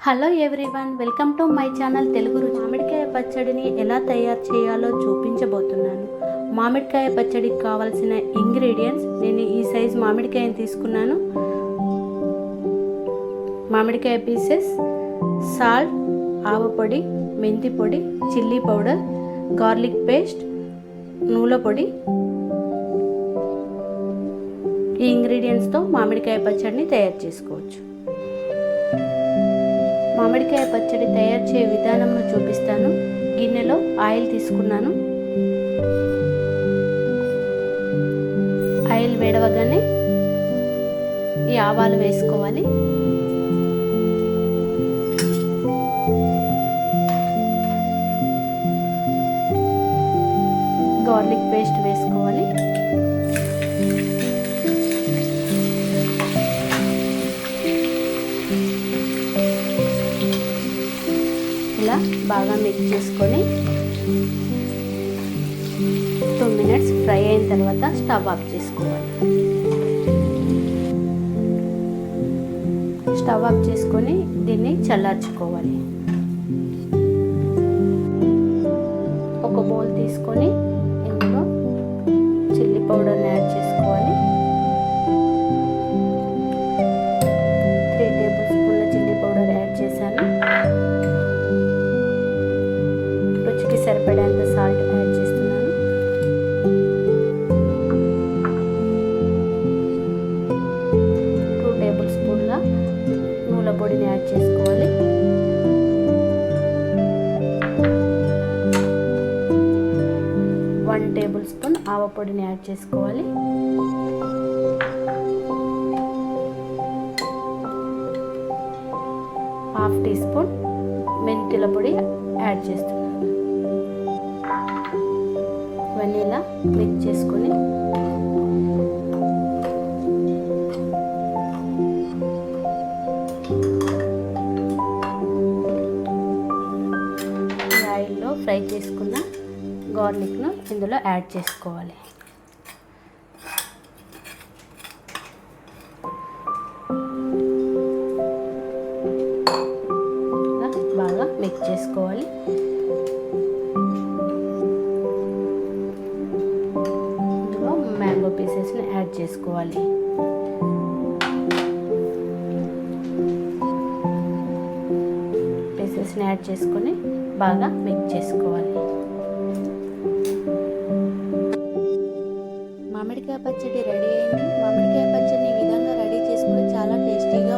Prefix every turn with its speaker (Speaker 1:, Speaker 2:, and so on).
Speaker 1: Hello everyone, welcome to my channel Telugu రుచి. మామిడికాయ పచ్చడిని ఎలా తయారు చేయాలో చూపించబోతున్నాను. మామిడికాయ పచ్చడికి కావాల్సిన ఇంగ్రీడియంట్స్, నేను ఈ సైజ్ మామిడికాయని తీసుకున్నాను. మామిడికాయ పీసెస్, సాల్ట్, ఆవపొడి, మెంతి పొడి, చిల్లీ పౌడర్, గార్లిక్ పేస్ట్, నూల పొడి. ఈ ఇంగ్రీడియంట్స్తో మామిడికాయ పచ్చడిని తయారు చేసుకోవచ్చు. మామిడికాయ పచ్చడి తయారు చేయ విధానంను చూపిస్తాను. గిన్నెలో ఆయిల్ తీసుకున్నాను. ఆయిల్ వేడవగానే ఈ ఆవాలు వేసుకోవాలి. గార్లిక్ పేస్ట్ వేసుకోవాలి. ఇలా బాగా మిక్స్ చేసుకొని 2 మినిట్స్ ఫ్రై అయిన తర్వాత స్టవ్ ఆఫ్ చేసుకోవాలి. స్టవ్ ఆఫ్ చేసుకొని దీన్ని చల్లార్చుకోవాలి. ఒక బౌల్ తీసుకొని ఇందులో చిల్లీ పౌడర్ని యాడ్ చేసుకోవాలి. 3 టేబుల్ స్పూన్ల చిల్లీ పౌడర్ యాడ్ చేశాను. రుచికి సరిపడేంత సాల్ట్ యాడ్ చేస్తున్నాను. టూ టేబుల్ స్పూన్ల నూనె పొడిని యాడ్ చేసుకోవాలి. వన్ టేబుల్ స్పూన్ ఆవపొడిని యాడ్ చేసుకోవాలి. హాఫ్ టీ స్పూన్ మెంతుల పొడి యాడ్ చేస్తున్నాను. ఇవన్నీ ఇలా మిక్స్ చేసుకొని ఆయిల్లో ఫ్రై చేసుకున్న గార్లిక్ను ఇందులో యాడ్ చేసుకోవాలి. బాగా మిక్స్ చేసుకోవాలి. ఇందులో మ్యాంగో పీసెస్ని యాడ్ చేసుకోవాలి. పీసెస్ని యాడ్ చేసుకొని బాగా మిక్స్ చేసుకోవాలి. మామిడికాయ పచ్చడి రెడీ అయింది. మామిడికాయ పచ్చడిని ఈ విధంగా రెడీ చేసుకుని చాలా టేస్టీగా